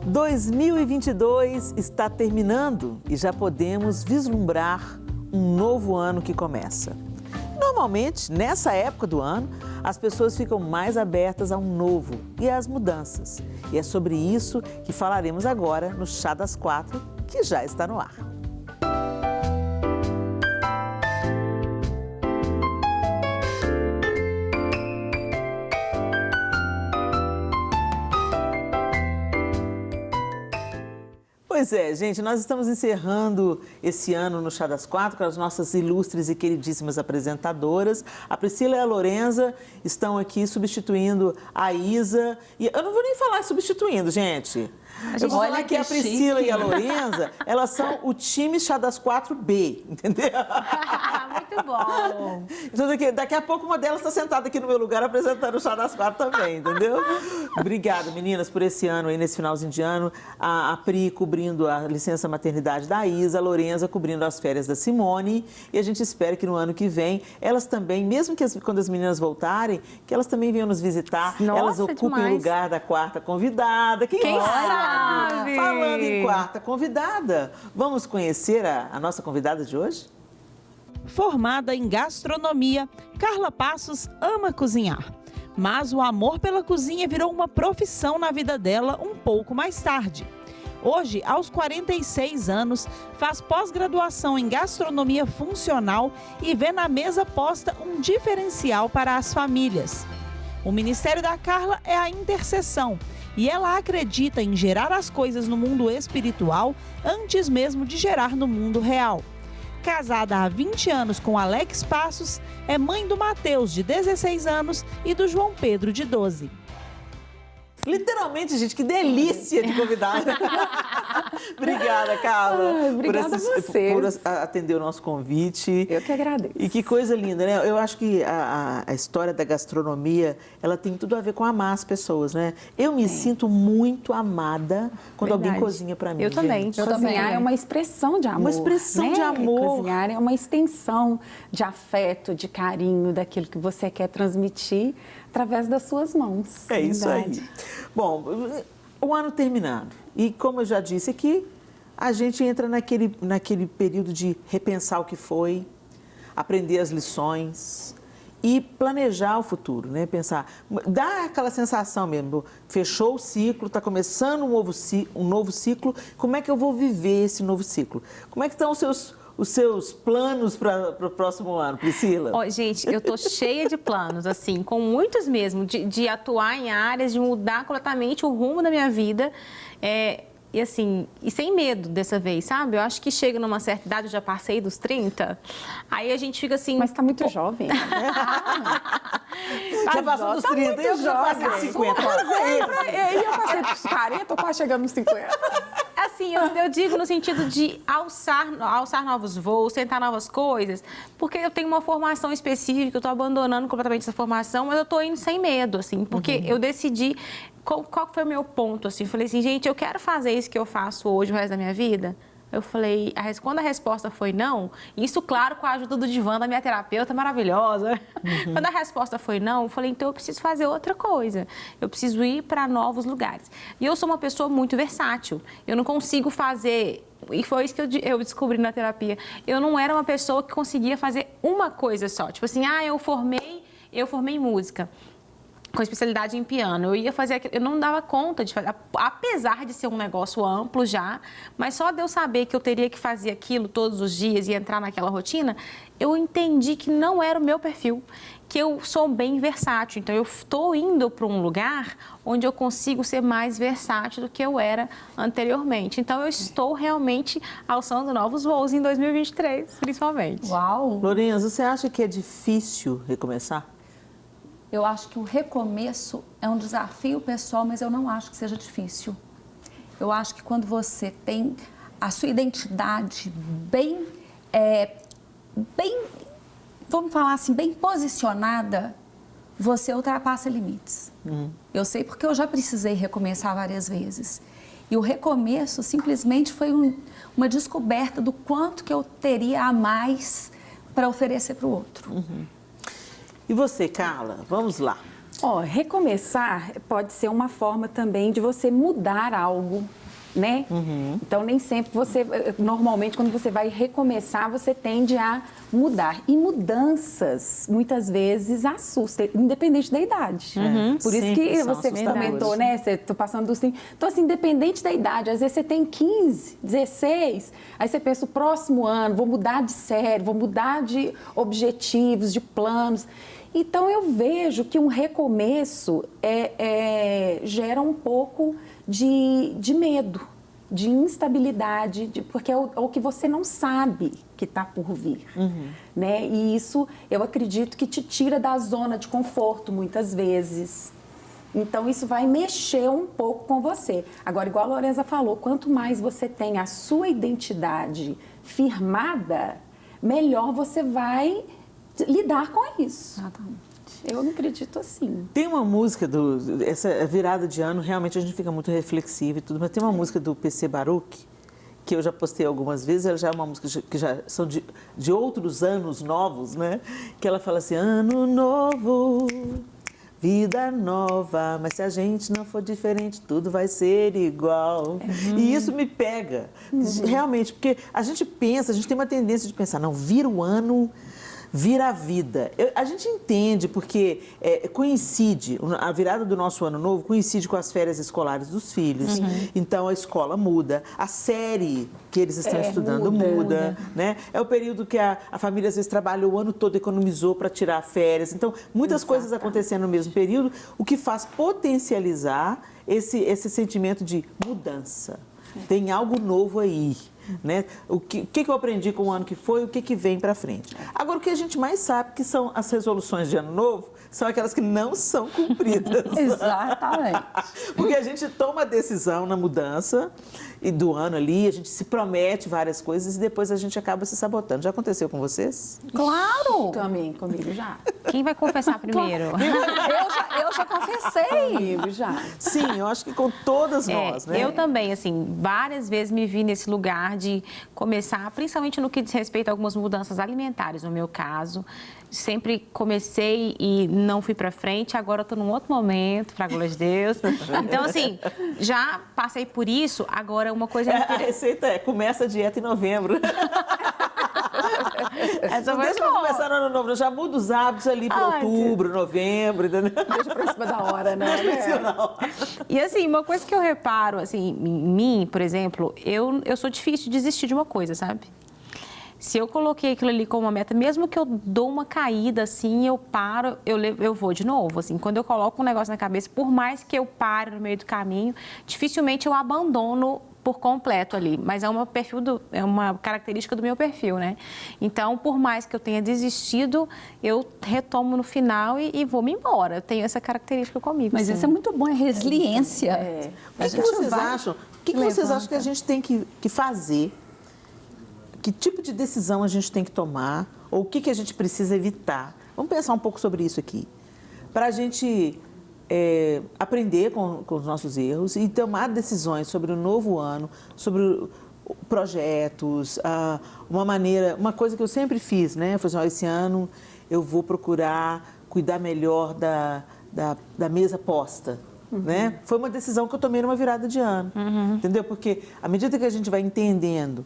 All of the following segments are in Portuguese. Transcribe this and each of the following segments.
2022 está terminando e já podemos vislumbrar um novo ano que começa. Normalmente, nessa época do ano, as pessoas ficam mais abertas ao novo e às mudanças. E é sobre isso que falaremos agora no Chá das Quatro, que já está no ar. Pois é, gente, nós estamos encerrando esse ano no Chá das Quatro com as nossas ilustres e queridíssimas apresentadoras. A Priscila e a Lorenza estão aqui substituindo a Isa. E eu não vou nem falar substituindo, gente. Eu vou falar que a Priscila e a Lorenza, elas são o time Chá das 4B, entendeu? Muito bom. Então, daqui a pouco uma delas está sentada aqui no meu lugar apresentando o Chá das Quatro também, entendeu? Obrigada, meninas, por esse ano aí, nesse finalzinho de ano. A Pri cobrindo a licença maternidade da Isa, a Lorenza cobrindo as férias da Simone. E a gente espera que no ano que vem, elas também, mesmo que quando as meninas voltarem, que elas também venham nos visitar. Nossa, elas ocupem o lugar da quarta convidada. Quem sabe? Falando em quarta convidada, vamos conhecer a nossa convidada de hoje? Formada em gastronomia, Carla Passos ama cozinhar. Mas o amor pela cozinha virou uma profissão na vida dela um pouco mais tarde. Hoje, aos 46 anos, faz pós-graduação em gastronomia funcional e vê na mesa posta um diferencial para as famílias. O ministério da Carla é a intercessão. E ela acredita em gerar as coisas no mundo espiritual antes mesmo de gerar no mundo real. Casada há 20 anos com Alex Passos, é mãe do Mateus, de 16 anos, e do João Pedro, de 12. Literalmente, gente, que delícia de convidada. Obrigada, Carla. Obrigada a você. Por atender o nosso convite. Eu que agradeço. E que coisa linda, né? Eu acho que a história da gastronomia, ela tem tudo a ver com amar as pessoas, né? Eu me sinto muito amada quando alguém cozinha pra mim. Eu também. Cozinhar é uma expressão de amor. Uma expressão de amor. Cozinhar é uma extensão de afeto, de carinho, daquilo que você quer transmitir através das suas mãos. É isso aí. Bom, o ano terminando. E como eu já disse aqui, a gente entra naquele período de repensar o que foi, aprender as lições e planejar o futuro, né? Pensar, dá aquela sensação mesmo, fechou o ciclo, está começando um novo ciclo, como é que eu vou viver esse novo ciclo? Como é que estão os seus planos para o próximo ano, Priscila? Gente, eu tô cheia de planos, assim, com muitos mesmo, de atuar em áreas, de mudar completamente o rumo da minha vida. E assim, e sem medo dessa vez, sabe? Eu acho que chega numa certa idade, eu já passei dos 30, aí a gente fica assim... Mas tá muito jovem. Já passou dos 30, eu já passei dos 50. Eu passei dos 40, tô quase chegando nos 50. Assim, eu digo no sentido de alçar novos voos, tentar novas coisas, porque eu tenho uma formação específica, eu tô abandonando completamente essa formação, mas eu tô indo sem medo, assim, porque eu decidi... Qual foi o meu ponto, assim? Eu falei assim, gente, eu quero fazer isso que eu faço hoje o resto da minha vida? Eu falei, quando a resposta foi não, isso, claro, com a ajuda do divã da minha terapeuta maravilhosa. Quando a resposta foi não, eu falei, então eu preciso fazer outra coisa. Eu preciso ir para novos lugares. E eu sou uma pessoa muito versátil. Eu não consigo fazer... E foi isso que eu descobri na terapia. Eu não era uma pessoa que conseguia fazer uma coisa só. Tipo assim, eu formei em música, com especialidade em piano. Eu não dava conta de fazer, apesar de ser um negócio amplo já, mas só de eu saber que eu teria que fazer aquilo todos os dias e entrar naquela rotina, eu entendi que não era o meu perfil, que eu sou bem versátil. Então, eu estou indo para um lugar onde eu consigo ser mais versátil do que eu era anteriormente. Então, eu estou realmente alçando novos voos em 2023, principalmente. Uau! Lorenza, você acha que é difícil recomeçar? Eu acho que o recomeço é um desafio pessoal, mas eu não acho que seja difícil. Eu acho que quando você tem a sua identidade bem, vamos falar assim, bem posicionada, você ultrapassa limites. Eu sei porque eu já precisei recomeçar várias vezes. E o recomeço simplesmente foi uma descoberta do quanto que eu teria a mais para oferecer para o outro. E você, Carla? Vamos lá. Ó, recomeçar pode ser uma forma também de você mudar algo, né? Então, nem sempre normalmente, quando você vai recomeçar, você tende a mudar. E mudanças, muitas vezes, assustam, independente da idade. Por isso que você comentou, né? Você tá passando dos 30. Então, assim, independente da idade, às vezes você tem 15, 16, aí você pensa, o próximo ano, vou mudar de série, vou mudar de objetivos, de planos. Então, eu vejo que um recomeço gera um pouco de medo, de instabilidade, porque é o que você não sabe que está por vir. Né? E isso, eu acredito que te tira da zona de conforto, muitas vezes. Então, isso vai mexer um pouco com você. Agora, igual a Lorenza falou, quanto mais você tem a sua identidade firmada, melhor você vai lidar com isso. Exatamente. Eu não acredito assim. Tem uma música, essa virada de ano, realmente a gente fica muito reflexivo e tudo, mas tem uma música do PC Baruch, que eu já postei algumas vezes, ela já é uma música que já são de outros anos novos, né? Que ela fala assim, ano novo, vida nova, mas se a gente não for diferente, tudo vai ser igual. E isso me pega, realmente, porque a gente tem uma tendência de pensar, não, vira o ano, vira a vida. A gente entende porque coincide, a virada do nosso ano novo coincide com as férias escolares dos filhos. Então a escola muda, a série que eles estão estudando muda. Né? É o período que a família às vezes trabalhou o ano todo, economizou para tirar férias. Então, muitas coisas acontecendo no mesmo período, o que faz potencializar esse sentimento de mudança. Tem algo novo aí. Né? O que eu aprendi com o ano que foi, o que vem para frente. Agora, o que a gente mais sabe que são as resoluções de ano novo, são aquelas que não são cumpridas. Exatamente. Porque a gente toma a decisão na mudança e do ano ali, a gente se promete várias coisas e depois a gente acaba se sabotando. Já aconteceu com vocês? Claro! Também, comigo já. Quem vai confessar primeiro? Eu já confessei. Comigo já. Sim, eu acho que com todas nós, né? Eu também, assim, várias vezes me vi nesse lugar de começar, principalmente no que diz respeito a algumas mudanças alimentares, no meu caso. Sempre comecei e não fui para frente, agora eu estou num outro momento, para a glória de Deus. Então, assim, já passei por isso, agora uma coisa... A receita começa a dieta em novembro. Essa Não foi deixa eu boa. começar no ano novo, já muda os hábitos ali para outubro, novembro, entendeu? Deixa pra cima da hora, né? E assim, uma coisa que eu reparo, assim, em mim, por exemplo, eu sou difícil de desistir de uma coisa, sabe? Se eu coloquei aquilo ali como uma meta, mesmo que eu dou uma caída, assim, eu paro, eu vou de novo, assim. Quando eu coloco um negócio na cabeça, por mais que eu pare no meio do caminho, dificilmente eu abandono por completo ali, mas é uma característica do meu perfil, né? Então, por mais que eu tenha desistido, eu retomo no final e vou me embora. Eu tenho essa característica comigo. Mas sim. isso é muito bom, é resiliência. O que vocês acham? O que vocês acham que a gente tem que fazer? Que tipo de decisão a gente tem que tomar? Ou o que a gente precisa evitar? Vamos pensar um pouco sobre isso aqui. Para a gente aprender com os nossos erros e tomar decisões sobre o novo ano, sobre projetos, uma coisa que eu sempre fiz, né? Eu falei assim, esse ano eu vou procurar cuidar melhor da mesa posta. Né? Foi uma decisão que eu tomei numa virada de ano, entendeu? Porque à medida que a gente vai entendendo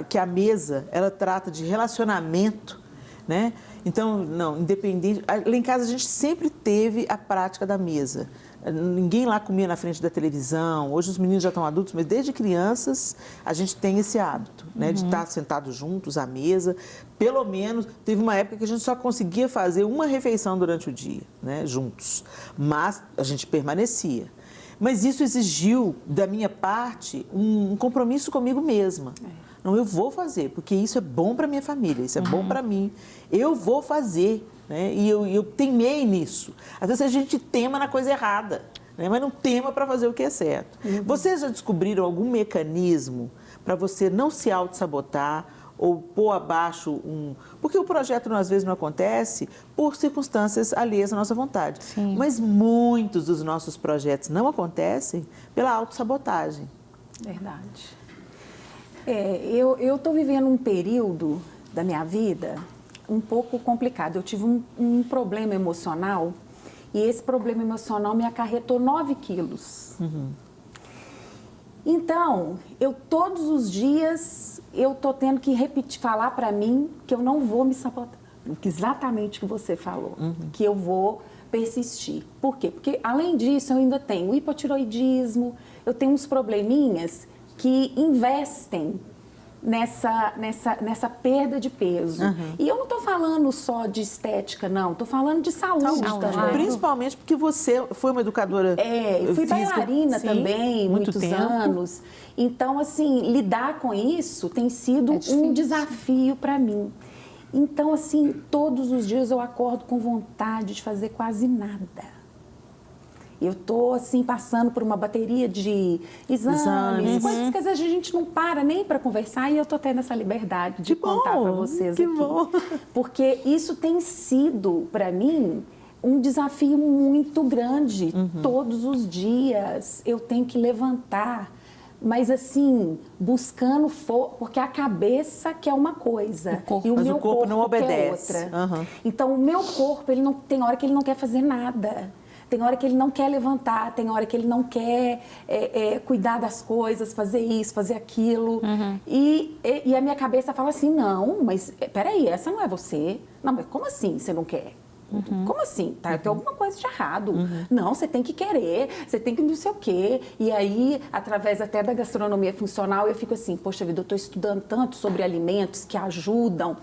que a mesa, ela trata de relacionamento, né? Então, não, independente... Lá em casa a gente sempre teve a prática da mesa. Ninguém lá comia na frente da televisão. Hoje os meninos já estão adultos, mas desde crianças a gente tem esse hábito, né? De estar sentados juntos à mesa. Pelo menos, teve uma época que a gente só conseguia fazer uma refeição durante o dia, né? Juntos. Mas a gente permanecia. Mas isso exigiu, da minha parte, um compromisso comigo mesma. Não, eu vou fazer, porque isso é bom para minha família, isso é bom para mim. Eu vou fazer, né? E eu teimei nisso. Às vezes a gente tema na coisa errada, né? Mas não tema para fazer o que é certo. Vocês já descobriram algum mecanismo para você não se auto-sabotar ou pôr abaixo Porque o projeto, às vezes, não acontece por circunstâncias alheias à nossa vontade. Sim. Mas muitos dos nossos projetos não acontecem pela autossabotagem. Verdade. Eu estou vivendo um período da minha vida um pouco complicado. Eu tive um problema emocional E esse problema emocional me acarretou 9 quilos. Então, todos os dias, eu tô tendo que repetir, falar para mim que eu não vou me sabotar. Exatamente o que você falou, que eu vou persistir. Por quê? Porque, além disso, eu ainda tenho hipotiroidismo, eu tenho uns probleminhas que investem nessa perda de peso. E eu não estou falando só de estética, não. Estou falando de saúde também. Principalmente porque você foi uma educadora eu fui física, bailarina também, muitos anos. Então, assim, lidar com isso tem sido um desafio para mim. Então, assim, todos os dias eu acordo com vontade de fazer quase nada. Eu estou, assim, passando por uma bateria de exames, coisas que às vezes a gente não para nem para conversar e eu estou tendo essa liberdade de contar para vocês aqui. Bom. Porque isso tem sido, para mim, um desafio muito grande. Todos os dias eu tenho que levantar, mas assim, buscando porque a cabeça quer uma coisa e o meu corpo não obedece. Quer outra. Então, o meu corpo, ele não tem hora que ele não quer fazer nada. Tem hora que ele não quer levantar, tem hora que ele não quer cuidar das coisas, fazer isso, fazer aquilo. E a minha cabeça fala assim, não, mas peraí, essa não é você. Não, mas como assim você não quer? Como assim? Tem alguma coisa de errado. Não, você tem que querer, você tem que não sei o quê. E aí, através até da gastronomia funcional, eu fico assim, poxa vida, eu estou estudando tanto sobre alimentos que ajudam.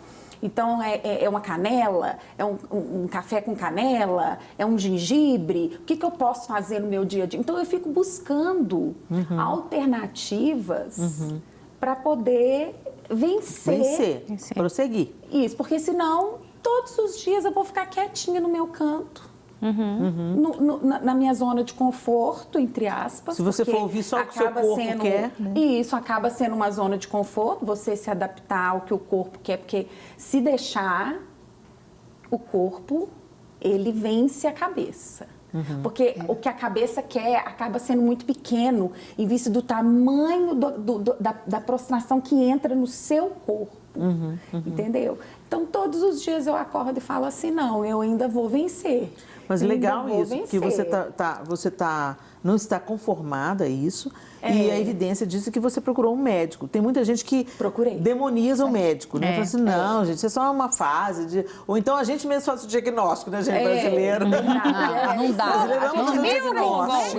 Então, é uma canela, é um café com canela, é um gengibre. O que eu posso fazer no meu dia a dia? Então, eu fico buscando alternativas para poder vencer. Prosseguir. Isso, porque senão, todos os dias eu vou ficar quietinha no meu canto. Na minha zona de conforto, entre aspas. Se você for ouvir só o que o seu corpo quer. Né? E isso acaba sendo uma zona de conforto, você se adaptar ao que o corpo quer, porque se deixar, o corpo, ele vence a cabeça. Porque o que a cabeça quer acaba sendo muito pequeno, em vista do tamanho da prostração que entra no seu corpo. Entendeu? Então, todos os dias eu acordo e falo assim, não, eu ainda vou vencer. Mas legal isso, que você não está conformada a isso. E a evidência disso é que você procurou um médico. Tem muita gente que demoniza o médico, né? Fala assim, não, gente, isso é só uma fase. Ou então a gente mesmo faz o diagnóstico, né, gente, brasileiro? Não dá.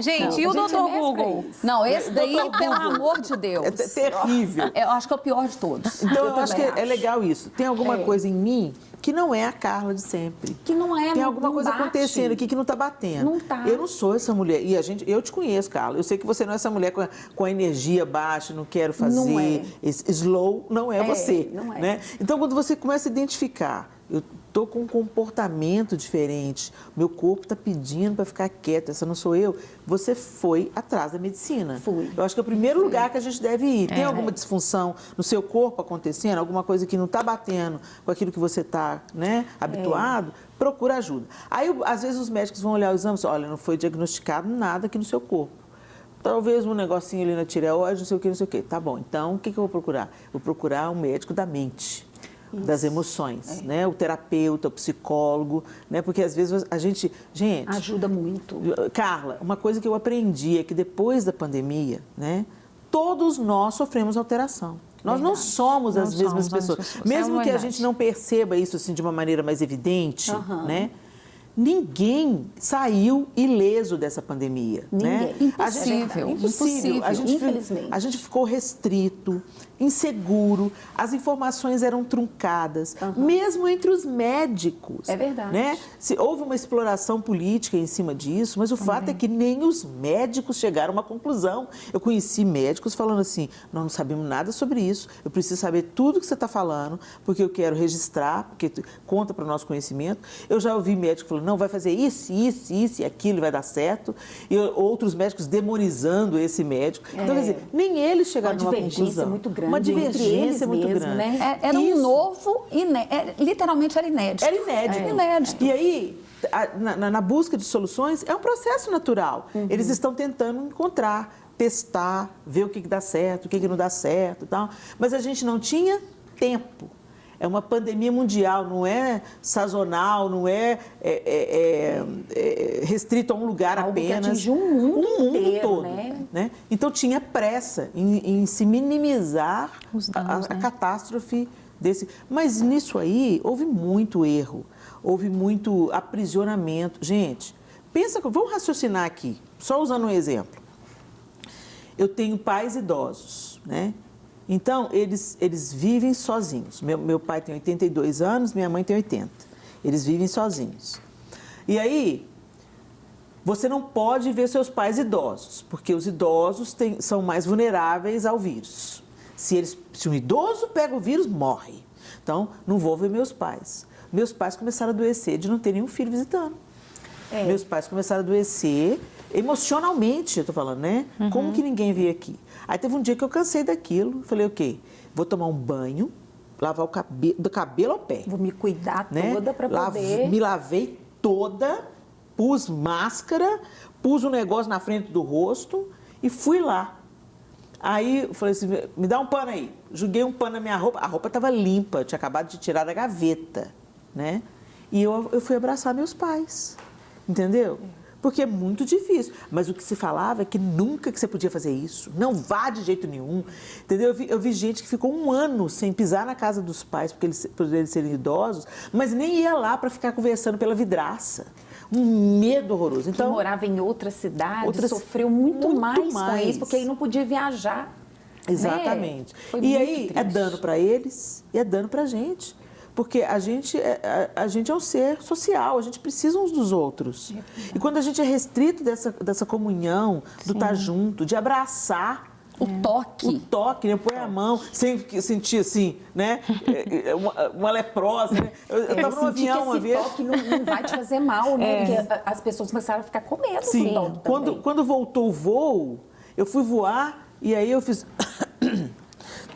Gente, e o doutor Google? Não, esse daí, pelo amor de Deus. É terrível. Eu acho que é o pior de todos. Então, eu acho que é legal isso. Tem alguma coisa em mim que não é a Carla de sempre. Que não é, Tem alguma coisa acontecendo aqui que não está batendo. Não tá. Eu não sou essa mulher. E eu te conheço, Carla. Eu sei que você não é essa mulher com a energia baixa, não quero fazer. Não é. Slow não é você. Não é. Né? Então, quando você começa a identificar, eu estou com um comportamento diferente, meu corpo está pedindo para ficar quieto, essa não sou eu, você foi atrás da medicina. Fui. Eu acho que é o primeiro lugar que a gente deve ir. Tem alguma disfunção no seu corpo acontecendo, alguma coisa que não está batendo com aquilo que você está, né, habituado? Procura ajuda. Aí, às vezes, os médicos vão olhar o exame e dizer, olha, não foi diagnosticado nada aqui no seu corpo. Talvez um negocinho ali na tireoide, não sei o que. Tá bom, então o que eu vou procurar? Vou procurar um médico da mente. Das emoções, né? O terapeuta, o psicólogo, né? Porque às vezes a gente ajuda muito. Carla, uma coisa que eu aprendi é que depois da pandemia, né? Todos nós sofremos alteração. Nós não somos as mesmas pessoas. Mesmo que a gente não perceba isso assim de uma maneira mais evidente, né? Ninguém saiu ileso dessa pandemia. Né? Impossível. Infelizmente. A gente ficou restrito, inseguro, as informações eram truncadas, mesmo entre os médicos. É verdade. Né? Houve uma exploração política em cima disso, mas o fato é que nem os médicos chegaram a uma conclusão. Eu conheci médicos falando assim, nós não sabemos nada sobre isso, eu preciso saber tudo que você está falando, porque eu quero registrar, porque conta para o nosso conhecimento. Eu já ouvi médico falando, não, vai fazer isso e aquilo, vai dar certo. E outros médicos demonizando esse médico. Então, quer dizer, nem eles chegaram a uma conclusão. Muito grande. Uma divergência muito mesmo, grande. Né? Era um novo, literalmente era inédito. Era inédito. Inédito. E aí, na busca de soluções, é um processo natural. Eles estão tentando encontrar, testar, ver o que dá certo, o que não dá certo e tal. Mas a gente não tinha tempo. É uma pandemia mundial, não é sazonal, não é, restrito a um lugar Algo que apenas. atingiu o mundo inteiro, todo. né? Então tinha pressa em se minimizar Os danos, a né? catástrofe desse. Mas nisso aí houve muito erro, houve muito aprisionamento. Gente, pensa, vamos raciocinar aqui, só usando um exemplo. Eu tenho pais idosos, né? Então, eles vivem sozinhos. Meu pai tem 82 anos, minha mãe tem 80. Eles vivem sozinhos. E aí, você não pode ver seus pais idosos, porque os idosos são mais vulneráveis ao vírus. Se um idoso pega o vírus, morre. Então, não vou ver meus pais. Meus pais começaram a adoecer de não ter nenhum filho visitando. Meus pais começaram a adoecer emocionalmente, eu estou falando, né? Como que ninguém veio aqui? Aí teve um dia que eu cansei daquilo, falei, ok, vou tomar um banho, lavar o cabelo, do cabelo ao pé. Vou me cuidar Né? toda para poder... Me lavei toda, pus máscara, pus um negócio na frente do rosto e fui lá. Aí eu falei assim, me dá um pano aí. Joguei um pano na minha roupa, a roupa estava limpa, eu tinha acabado de tirar da gaveta, né? E eu fui abraçar meus pais, entendeu? Porque é muito difícil. Mas o que se falava é que nunca que você podia fazer isso. Não vá de jeito nenhum. Entendeu? Eu vi gente que ficou um ano sem pisar na casa dos pais por eles serem idosos, mas nem ia lá para ficar conversando pela vidraça. Um medo horroroso. Então, que morava em outra cidade, sofreu muito mais com isso, porque aí não podia viajar. Exatamente. Né? Foi E muito aí triste. é dano para eles e é dano para a gente. Porque a gente é um ser social, a gente precisa uns dos outros. E quando a gente é restrito dessa comunhão, do estar junto, de abraçar. O toque, né? Põe a mão, sem sentir assim, né? Uma leprosa, né? Eu estava no avião uma vez. Esse toque não vai te fazer mal, né? Porque as pessoas começaram a ficar com medo do toque também. Quando voltou o voo, eu fui voar e aí eu fiz...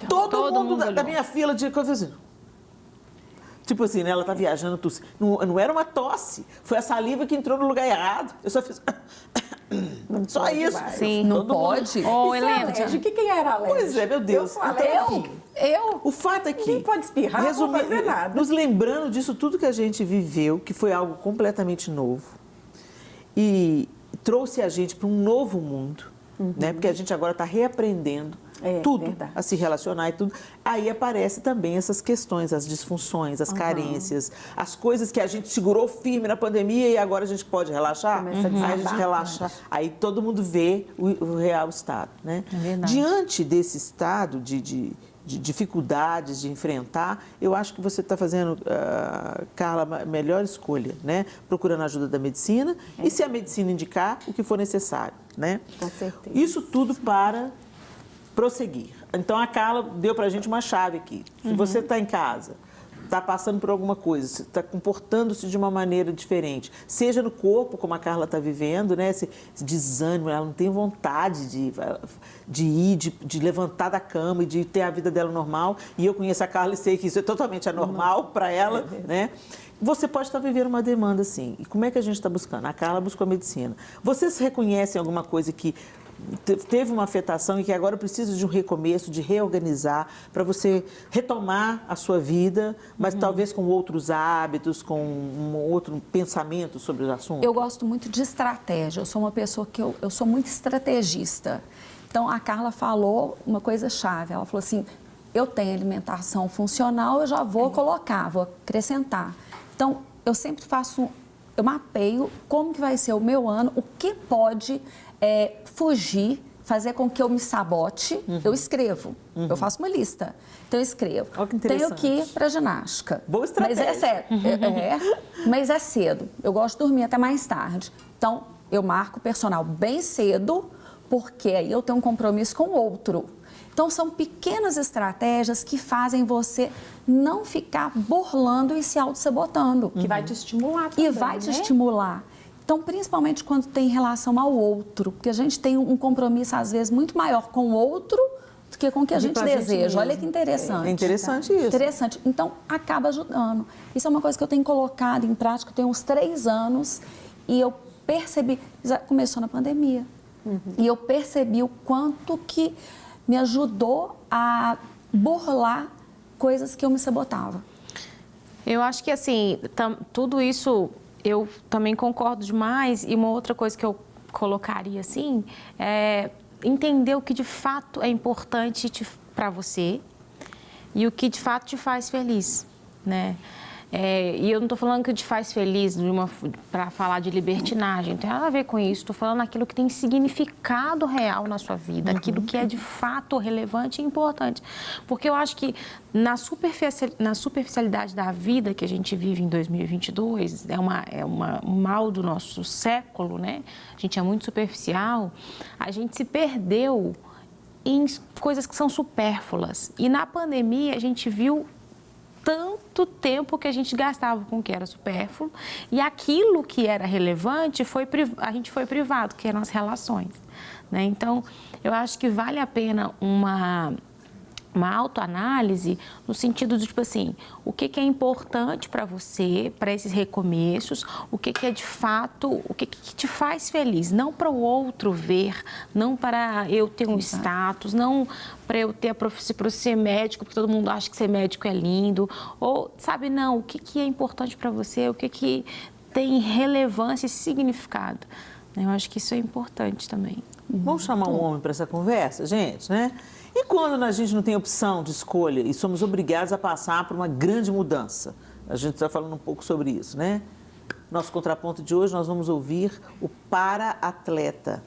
Todo mundo da minha fila de coisa assim. Tipo assim, né? Ela tá viajando, tosse. Não era uma tosse, foi a saliva que entrou no lugar errado. Eu só fiz... Só isso. Sim. Não pode. Ô, Helena. Alérgica? Quem era alérgica? Pois é, meu Deus. Eu? O fato é que... Ninguém pode espirrar, não pode fazer nada. Nos lembrando disso tudo que a gente viveu, que foi algo completamente novo, e trouxe a gente para um novo mundo, né? Porque a gente agora está reaprendendo tudo, verdade. a se relacionar e tudo. Aí aparecem também essas questões, as disfunções, as carências, as coisas que a gente segurou firme na pandemia e agora a gente pode relaxar. Começa a Aí a gente desabar, relaxa, aí todo mundo vê o real estado, né? É verdade. Diante desse estado de dificuldades de enfrentar, eu acho que você está fazendo, Carla, a melhor escolha, né? Procurando a ajuda da medicina e, se a medicina indicar, o que for necessário, né? Com certeza. Isso tudo para prosseguir. Então, a Carla deu para a gente uma chave aqui. Se você está em casa, está passando por alguma coisa, está comportando-se de uma maneira diferente, seja no corpo, como a Carla está vivendo, né? Esse desânimo, ela não tem vontade de ir, de levantar da cama e de ter a vida dela normal. E eu conheço a Carla e sei que isso é totalmente anormal para ela, né? Você pode estar vivendo uma demanda assim. E como é que a gente está buscando? A Carla buscou a medicina. Vocês reconhecem alguma coisa que teve uma afetação e que agora precisa de um recomeço, de reorganizar, para você retomar a sua vida, mas talvez com outros hábitos, com um outro pensamento sobre o assunto? Eu gosto muito de estratégia, eu sou uma pessoa que eu sou muito estrategista. Então, a Carla falou uma coisa chave, ela falou assim, eu tenho alimentação funcional, eu já vou colocar, vou acrescentar. Então, eu sempre eu mapeio como que vai ser o meu ano, o que pode fugir, fazer com que eu me sabote, eu escrevo, eu faço uma lista. Então, eu escrevo. Olha que Tenho interessante. que ir para ginástica. Boa estratégia. Mas é sério, mas é cedo. Eu gosto de dormir até mais tarde. Então, eu marco o personal bem cedo, porque aí eu tenho um compromisso com o outro. Então, são pequenas estratégias que fazem você não ficar burlando e se auto-sabotando. Que vai te estimular também, E vai te estimular. Então, principalmente quando tem relação ao outro, porque a gente tem um compromisso, às vezes, muito maior com o outro do que com o que a gente deseja. Olha que interessante. É interessante isso. Interessante. Então, acaba ajudando. Isso é uma coisa que eu tenho colocado em prática, tem uns 3 anos, e eu percebi, começou na pandemia, e eu percebi o quanto que me ajudou a burlar coisas que eu me sabotava. Eu acho que, assim, tudo isso eu também concordo demais. E uma outra coisa que eu colocaria, assim, é entender o que de fato é importante para você e o que de fato te faz feliz, né? E eu não estou falando que te faz feliz para falar de libertinagem, não tem nada a ver com isso. Estou falando aquilo que tem significado real na sua vida, aquilo que é de fato relevante e importante. Porque eu acho que na superficialidade da vida que a gente vive em 2022, um mal do nosso século, né? A gente é muito superficial, a gente se perdeu em coisas que são supérfluas. E na pandemia a gente viu tanto tempo que a gente gastava com o que era supérfluo e aquilo que era relevante a gente foi privado, que eram as relações, né? Então, eu acho que vale a pena uma autoanálise no sentido de, tipo assim, o que é importante para você, para esses recomeços, o que é de fato, o que te faz feliz, não para o outro ver, não para eu ter um status, não para eu ter a profissão, para ser médico, porque todo mundo acha que ser médico é lindo, ou, sabe, não, o que é importante para você, o que tem relevância e significado. Eu acho que isso é importante também. Vamos chamar um homem para essa conversa, gente, né? E quando a gente não tem opção de escolha e somos obrigados a passar por uma grande mudança? A gente está falando um pouco sobre isso, né? Nosso contraponto de hoje, nós vamos ouvir o para-atleta.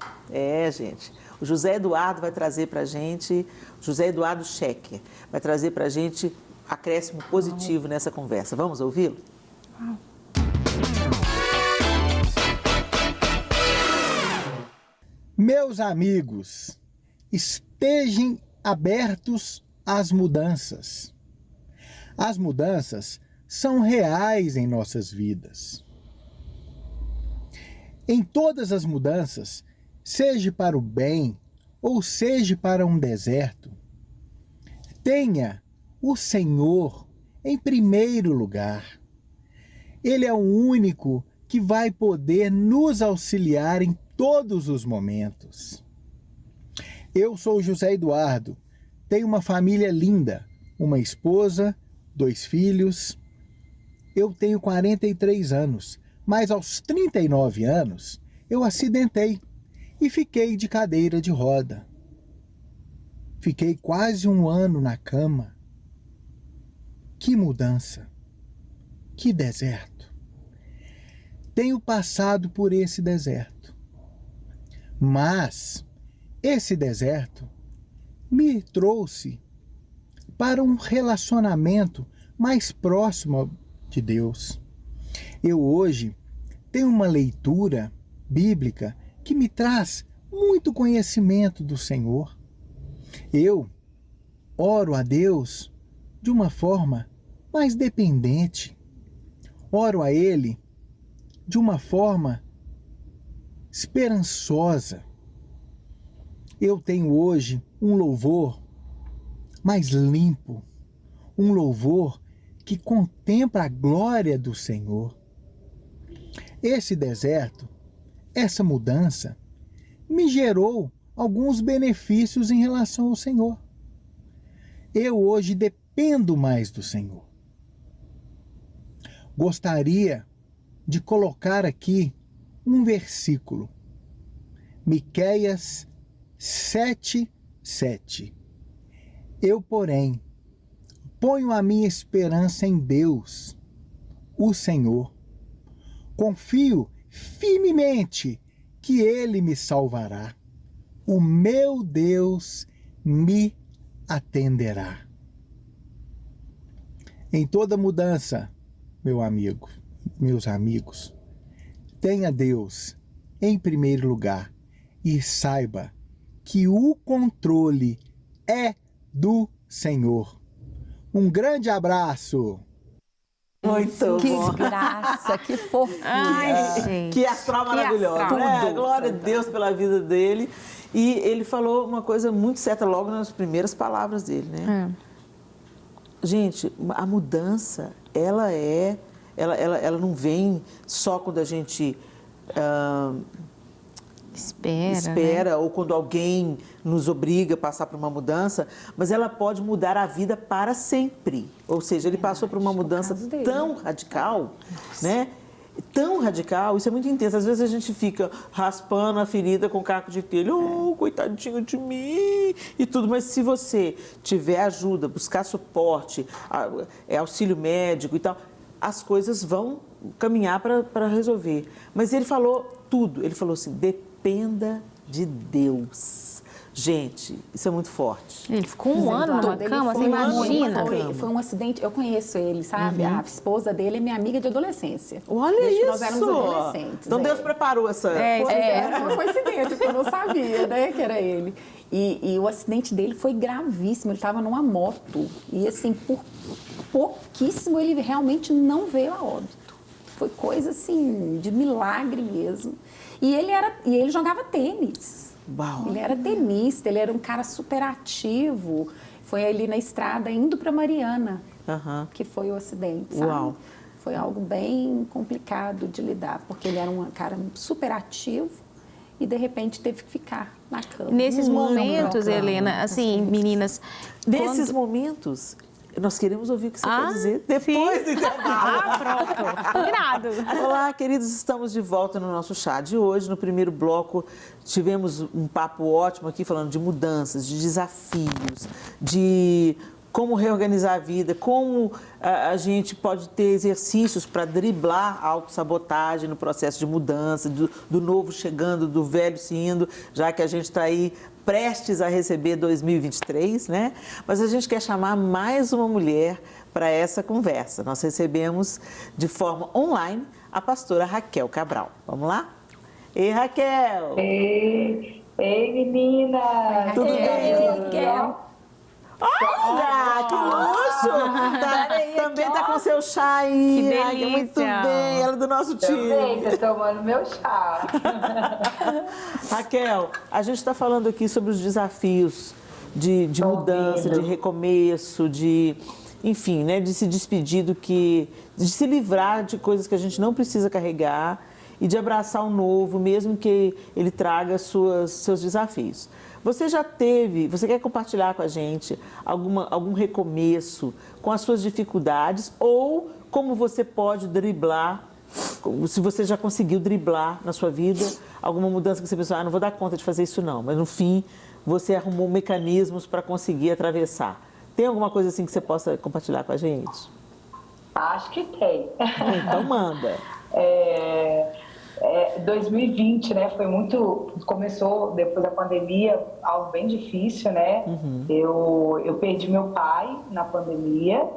Gente, o José Eduardo vai trazer para a gente, José Eduardo Schecker, vai trazer para a gente acréscimo positivo nessa conversa. Vamos ouvi-lo? Meus amigos, estejam abertos às mudanças. As mudanças são reais em nossas vidas. Em todas as mudanças, seja para o bem ou seja para um deserto, tenha o Senhor em primeiro lugar. Ele é o único que vai poder nos auxiliar em todos os momentos. Eu sou José Eduardo, tenho uma família linda, uma esposa, 2 filhos. Eu tenho 43 anos, mas aos 39 anos eu acidentei e fiquei de cadeira de roda. Fiquei quase 1 ano na cama. Que mudança, que deserto. Tenho passado por esse deserto, mas esse deserto me trouxe para um relacionamento mais próximo de Deus. Eu hoje tenho uma leitura bíblica que me traz muito conhecimento do Senhor. Eu oro a Deus de uma forma mais dependente. Oro a Ele de uma forma esperançosa. Eu tenho hoje um louvor mais limpo, um louvor que contempla a glória do Senhor. Esse deserto, essa mudança, me gerou alguns benefícios em relação ao Senhor. Eu hoje dependo mais do Senhor. Gostaria de colocar aqui um versículo, Miqueias 7:7. Eu, porém, ponho a minha esperança em Deus, o Senhor. Confio firmemente que Ele me salvará. O meu Deus me atenderá. Em toda mudança, meus amigos, tenha Deus em primeiro lugar e saiba que o controle é do Senhor. Um grande abraço! Muito Que bom. graça, que fofura. Ai, gente. Que astral maravilhosa, astral. né? Tudo. Glória a Deus pela vida dele. E ele falou uma coisa muito certa logo nas primeiras palavras dele, né? Gente, a mudança, ela não vem só quando a gente Espera, ou quando alguém nos obriga a passar por uma mudança, mas ela pode mudar a vida para sempre. Ou seja, ele passou por uma mudança tão radical, né? Tão radical, isso é muito intenso. Às vezes a gente fica raspando a ferida com caco de telha, coitadinho de mim e tudo, mas se você tiver ajuda, buscar suporte, auxílio médico e tal, as coisas vão caminhar para resolver. Mas ele falou tudo, ele falou assim, dependa de Deus. Gente, isso é muito forte. Ele ficou um ano numa cama, você imagina? Foi um acidente, eu conheço ele, sabe? A esposa dele é minha amiga de adolescência. Olha Desde isso! que nós éramos adolescentes. Então Deus preparou essa... Foi uma coincidência, que eu não sabia, né, que era ele. E o acidente dele foi gravíssimo, ele estava numa moto. E assim, por pouquíssimo ele realmente não veio a óbito. Foi coisa assim, de milagre mesmo. E ele jogava tênis. Uau. Ele era tenista, ele era um cara super ativo. Foi ali na estrada indo para Mariana, que foi o acidente, sabe? Uau. Foi algo bem complicado de lidar, porque ele era um cara super ativo e de repente teve que ficar na cama. Nesses momentos, Helena, assim, meninas... Nesses momentos... Nós queremos ouvir o que você quer dizer depois do intervalo. Pronto. Combinado. Olá, queridos, estamos de volta no nosso chá de hoje. No primeiro bloco, tivemos um papo ótimo aqui falando de mudanças, de desafios, de como reorganizar a vida, como a gente pode ter exercícios para driblar a autossabotagem no processo de mudança, do novo chegando, do velho se indo, já que a gente está aí prestes a receber 2023, né? Mas a gente quer chamar mais uma mulher para essa conversa. Nós recebemos de forma online a pastora Raquel Cabral. Vamos lá? Ei, Raquel! Ei, menina! Tudo bem? Raquel? Olha, que luxo! Também está com seu chá aí. Que delícia! Muito bem, ela é do nosso time. Também, tô tomando meu chá. Raquel, a gente está falando aqui sobre os desafios de mudança, de recomeço, enfim, né, de se despedir de se livrar de coisas que a gente não precisa carregar e de abraçar o novo, mesmo que ele traga seus desafios. Você quer compartilhar com a gente algum recomeço com as suas dificuldades ou como você pode driblar, se você já conseguiu driblar na sua vida alguma mudança que você pensou, não vou dar conta de fazer isso não, mas no fim você arrumou mecanismos para conseguir atravessar. Tem alguma coisa assim que você possa compartilhar com a gente? Acho que tem. Então manda. 2020, né, começou depois da pandemia, algo bem difícil, né? Eu perdi meu pai na pandemia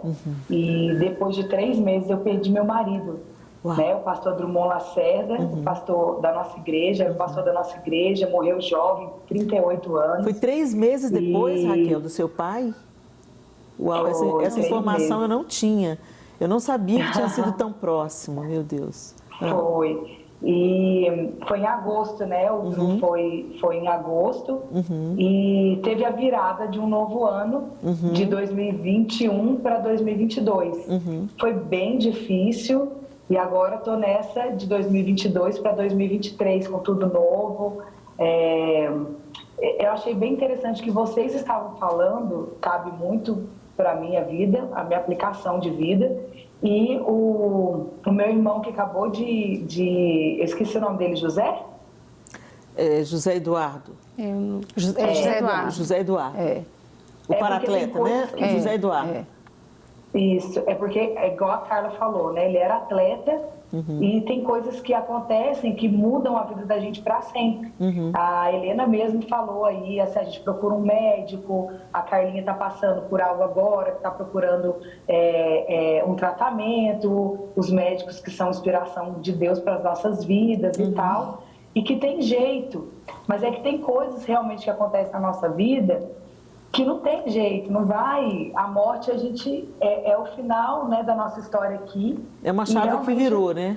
e depois de 3 meses eu perdi meu marido, né? O pastor Drummond Lacerda, o pastor da nossa igreja, morreu jovem, 38 anos. Foi 3 meses depois, Raquel, do seu pai? Uau, essa informação eu não tinha. Eu não sabia que tinha sido tão próximo, meu Deus. Foi. E foi em agosto, né? O Bruno foi em agosto e teve a virada de um novo ano, de 2021 para 2022. Foi bem difícil e agora estou nessa de 2022 para 2023, com tudo novo. Eu achei bem interessante que vocês estavam falando, cabe muito para a minha vida, a minha aplicação de vida. E o meu irmão que acabou eu esqueci o nome dele, José? José Eduardo. José Eduardo. José Eduardo. O paratleta, né? José Eduardo. Isso, porque é igual a Carla falou, né? Ele era atleta e tem coisas que acontecem que mudam a vida da gente para sempre. A Helena mesmo falou aí, assim, a gente procura um médico, a Carlinha está passando por algo agora, está procurando um tratamento, os médicos que são inspiração de Deus para as nossas vidas e tal, e que tem jeito, mas é que tem coisas realmente que acontecem na nossa vida que não tem jeito, não vai. A morte, a gente é o final, né, da nossa história aqui. É uma chave que virou, né?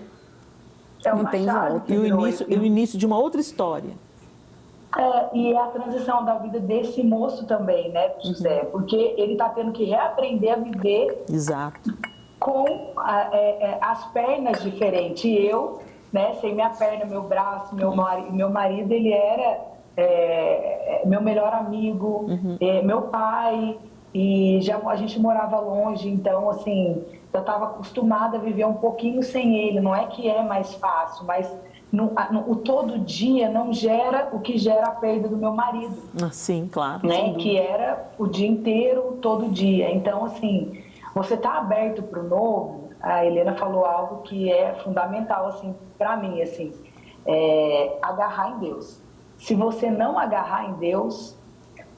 É uma chave que virou. E o início de uma outra história. E a transição da vida desse moço também, né, José? Porque ele está tendo que reaprender a viver. Exato. Com as pernas diferentes. E eu né? Sem minha perna, meu braço, meu marido, ele era meu melhor amigo, meu pai, e já a gente morava longe, então, assim, eu estava acostumada a viver um pouquinho sem ele. Não é que é mais fácil, mas o todo dia não gera o que gera a perda do meu marido. Sim, claro. Né? Que era o dia inteiro, todo dia. Então, assim, você está aberto para o novo. A Helena falou algo que é fundamental, assim, para mim, assim, agarrar em Deus. Se você não agarrar em Deus,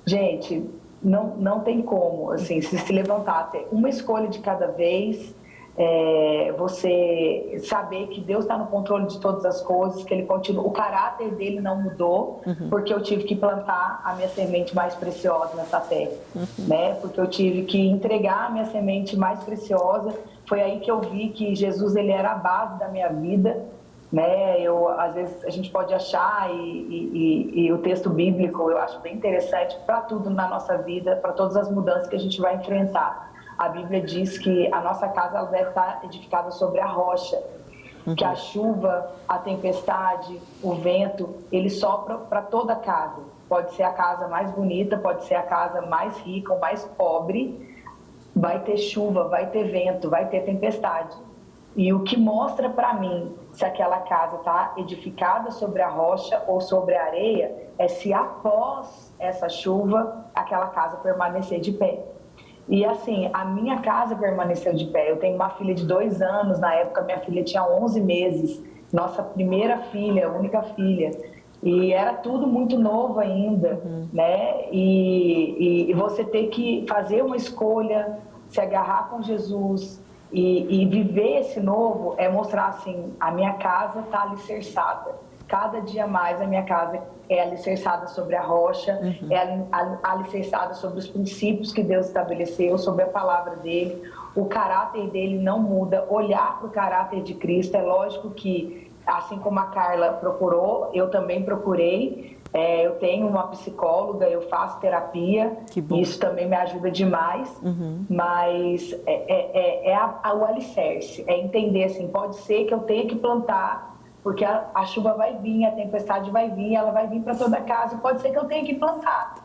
gente, não tem como, assim, se levantar, ter uma escolha de cada vez, você saber que Deus está no controle de todas as coisas, que Ele continua, o caráter dele não mudou, porque eu tive que plantar a minha semente mais preciosa nessa terra, né? Porque eu tive que entregar a minha semente mais preciosa. Foi aí que eu vi que Jesus, ele era a base da minha vida, né? Às vezes a gente pode achar, e o texto bíblico eu acho bem interessante para tudo na nossa vida, para todas as mudanças que a gente vai enfrentar. A Bíblia diz que a nossa casa ela deve estar edificada sobre a rocha, que a chuva, a tempestade, o vento, ele sopra para toda a casa. Pode ser a casa mais bonita, pode ser a casa mais rica ou mais pobre, vai ter chuva, vai ter vento, vai ter tempestade. E o que mostra para mim se aquela casa está edificada sobre a rocha ou sobre a areia é se após essa chuva aquela casa permanecer de pé. E assim, a minha casa permaneceu de pé. Eu tenho uma filha de 2 anos, na época minha filha tinha 11 meses, nossa primeira filha, única filha. E era tudo muito novo ainda, né? E você ter que fazer uma escolha, se agarrar com Jesus e viver esse novo é mostrar assim, a minha casa está alicerçada. Cada dia mais a minha casa é alicerçada sobre a rocha, é alicerçada sobre os princípios que Deus estabeleceu, sobre a palavra dele. O caráter dele não muda. Olhar para o caráter de Cristo, é lógico que, assim como a Carla procurou, eu também procurei. Eu tenho uma psicóloga, eu faço terapia, isso também me ajuda demais, mas o alicerce, é entender assim, pode ser que eu tenha que plantar, porque a chuva vai vir, a tempestade vai vir, ela vai vir para toda a casa, pode ser que eu tenha que plantar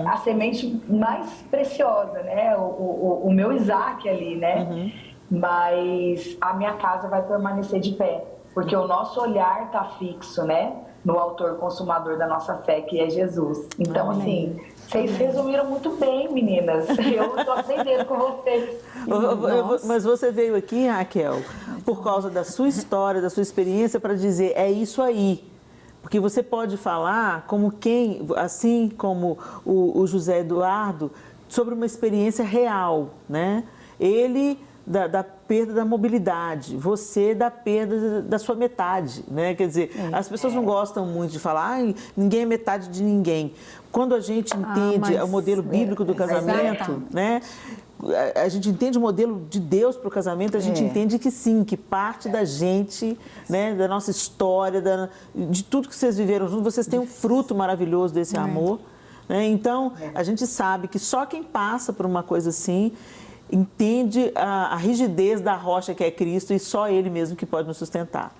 a semente mais preciosa, né? O meu Isaac ali, né? Mas a minha casa vai permanecer de pé, porque o nosso olhar está fixo, né? No autor consumador da nossa fé, que é Jesus. Então, assim, vocês resumiram muito bem, meninas. Eu estou aprendendo com vocês. Mas você veio aqui, Raquel, por causa da sua história, da sua experiência, para dizer, é isso aí. Porque você pode falar como quem, assim como o José Eduardo, sobre uma experiência real, né? Ele da perda da mobilidade, você da perda da sua metade, né? Quer dizer, as pessoas não gostam muito de falar, ninguém é metade de ninguém. Quando a gente entende o modelo bíblico do casamento, né? A gente entende o modelo de Deus para o casamento, a gente entende que sim, que parte da gente, né, da nossa história, de tudo que vocês viveram juntos, vocês têm um fruto maravilhoso desse amor, né? Então, a gente sabe que só quem passa por uma coisa assim entende a rigidez da rocha que é Cristo e só Ele mesmo que pode nos sustentar.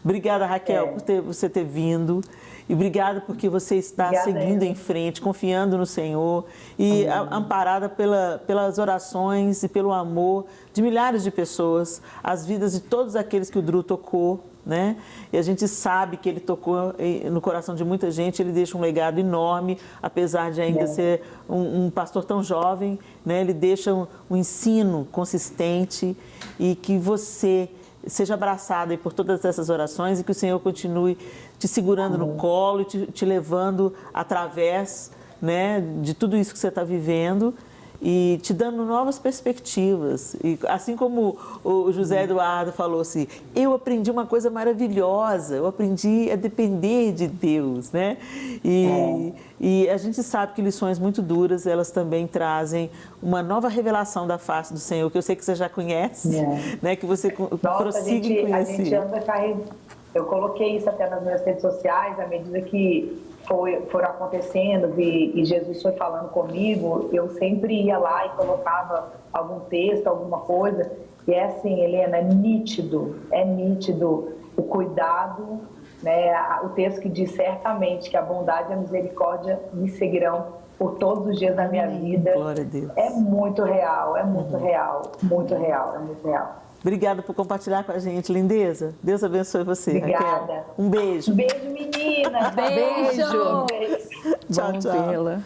Obrigada, Raquel, por você ter vindo e obrigada porque você está seguindo em frente, confiando no Senhor e amparada pelas orações e pelo amor de milhares de pessoas, as vidas de todos aqueles que o Dru tocou, né? E a gente sabe que ele tocou no coração de muita gente, ele deixa um legado enorme, apesar de ainda ser um pastor tão jovem, né? Ele deixa um ensino consistente e que você seja abraçada aí por todas essas orações e que o Senhor continue te segurando no colo e te levando através, né, de tudo isso que você está vivendo e te dando novas perspectivas. E assim como o José Eduardo falou assim, eu aprendi uma coisa maravilhosa, eu aprendi a depender de Deus, né? E a gente sabe que lições muito duras, elas também trazem uma nova revelação da face do Senhor, que eu sei que você já conhece, né? Que você prossiga em conhecer. A gente anda eu coloquei isso até nas minhas redes sociais, à medida que foram acontecendo e Jesus foi falando comigo, eu sempre ia lá e colocava algum texto, alguma coisa, e é assim, Helena, é nítido o cuidado, né? O texto que diz certamente que a bondade e a misericórdia me seguirão por todos os dias da minha vida. Glória a Deus. É muito real, é muito real, muito real, é muito real. Obrigada por compartilhar com a gente, lindeza. Deus abençoe você, Obrigada. Raquel. Um beijo. Um beijo, menina. Beijo. Tchau, Bom tchau. vê-la.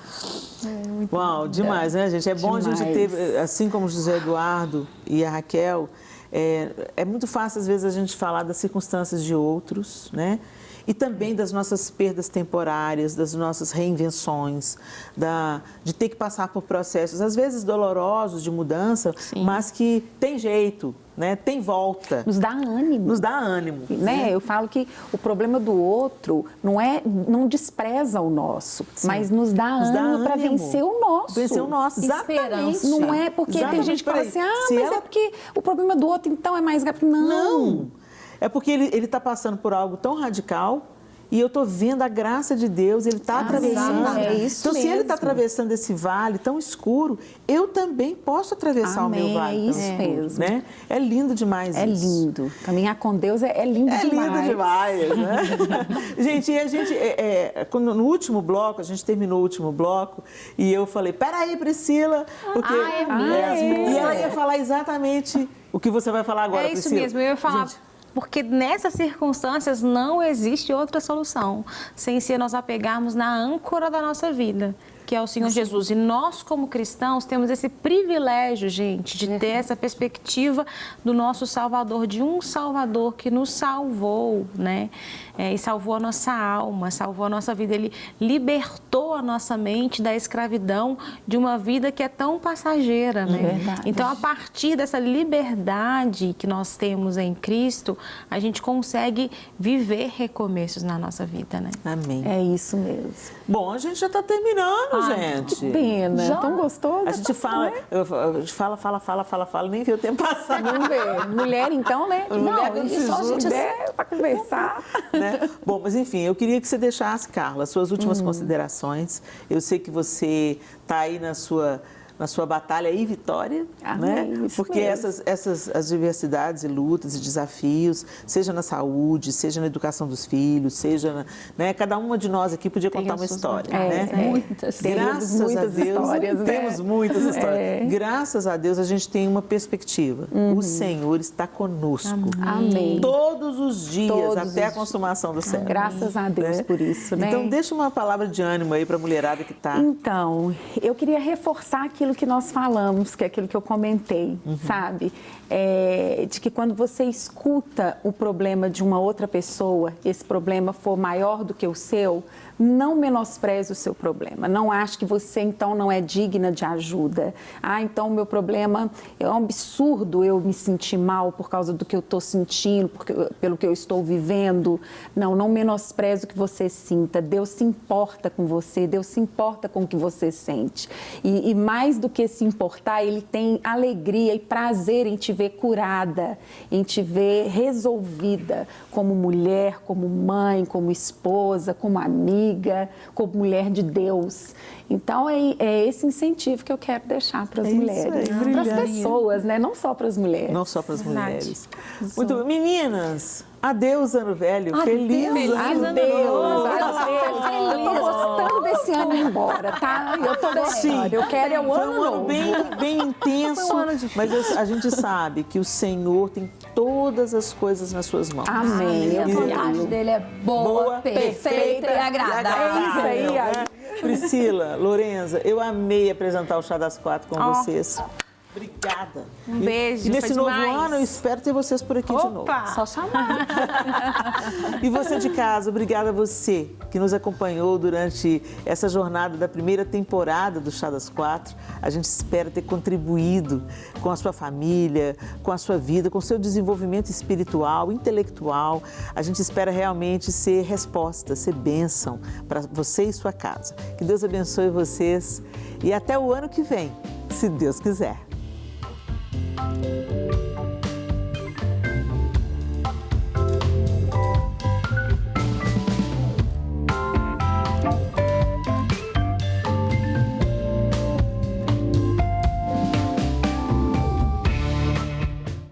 Uau, demais, né, gente? É bom a gente ter, assim como o José Eduardo e a Raquel, é muito fácil, às vezes, a gente falar das circunstâncias de outros, né? E também das nossas perdas temporárias, das nossas reinvenções, de ter que passar por processos, às vezes dolorosos, de mudança, mas que tem jeito, né? Tem volta. Nos dá ânimo. Nos dá ânimo. Né? Eu falo que o problema do outro não despreza o nosso, mas nos dá ânimo para vencer o nosso. Vencer o nosso, exatamente. Não é porque tem gente que fala assim, mas é porque o problema do outro então é mais grave. Não. É porque ele está passando por algo tão radical e eu estou vendo a graça de Deus, ele está atravessando. É isso então, mesmo. se ele está atravessando esse vale tão escuro, eu também posso atravessar o meu vale tão escuro. Mesmo. Né? É lindo demais isso. É lindo. Caminhar com Deus é lindo demais. É lindo demais, né? Gente, e a gente, no último bloco, a gente terminou o último bloco e eu falei, peraí, Priscila, porque e ela ia falar exatamente o que você vai falar agora, Priscila. Priscila. É isso mesmo, eu ia falar... Gente, porque nessas circunstâncias não existe outra solução, sem ser nós apegarmos na âncora da nossa vida, que é o Senhor Jesus. E nós, como cristãos, temos esse privilégio, gente, de ter essa perspectiva do nosso Salvador, de um Salvador que nos salvou, né? E salvou a nossa alma, salvou a nossa vida. Ele libertou a nossa mente da escravidão de uma vida que é tão passageira, né? Verdade. Então, a partir dessa liberdade que nós temos em Cristo, a gente consegue viver recomeços na nossa vida, né? Amém. É isso mesmo. Bom, a gente já está terminando, gente. Que pena. Já? Tão gostoso. A gente fala, nem vê o tempo passar. Não vê. Mulher, então, né? Mulher, não, e só a gente para conversar. Né? Bom, mas enfim, eu queria que você deixasse, Carla, suas últimas considerações. Eu sei que você está aí na sua batalha e vitória, né? Porque essas adversidades e lutas e desafios, seja na saúde, seja na educação dos filhos, seja, né? Cada uma de nós aqui podia contar uma história, né? Muitas. Graças a Deus, histórias, né? temos muitas histórias. Graças a Deus a gente tem uma perspectiva. O Senhor está conosco. Amém. Todos os dias, até a consumação do céu. Graças a Deus por isso, né? Então, deixa uma palavra de ânimo aí para a mulherada que está... Então, eu queria reforçar aquilo que nós falamos, que é aquilo que eu comentei, sabe? De que quando você escuta o problema de uma outra pessoa, esse problema for maior do que o seu, não menospreze o seu problema. Não ache que você, então, não é digna de ajuda. Então, o meu problema é um absurdo eu me sentir mal por causa do que eu estou sentindo, pelo que eu estou vivendo. Não menospreze o que você sinta. Deus se importa com você, Deus se importa com o que você sente. E mais do que se importar, Ele tem alegria e prazer em te ver curada, em te ver resolvida como mulher, como mãe, como esposa, como amiga, como mulher de Deus. Então, é esse incentivo que eu quero deixar para as mulheres, para as pessoas, né? Não só para as mulheres. Não só para as mulheres. Muito, meninas, adeus, ano velho. Feliz ano novo. Eu estou gostando desse ano ir embora, tá? Eu estou gostando. Eu quero é o ano novo. Foi um ano bem intenso, Foi um ano difícil. mas a gente sabe que o Senhor tem todas as coisas nas suas mãos. Amém. A vontade dele é boa, perfeita e agradável. É isso aí, né? Priscila, Lorenza, eu amei apresentar o Chá das Quatro com vocês. Obrigada. Um beijo. E nesse foi novo demais. ano eu espero ter vocês por aqui de novo. Só chamar. E você de casa, obrigada a você que nos acompanhou durante essa jornada da primeira temporada do Chá das Quatro. A gente espera ter contribuído com a sua família, com a sua vida, com o seu desenvolvimento espiritual, intelectual. A gente espera realmente ser resposta, ser bênção para você e sua casa. Que Deus abençoe vocês e até o ano que vem, se Deus quiser.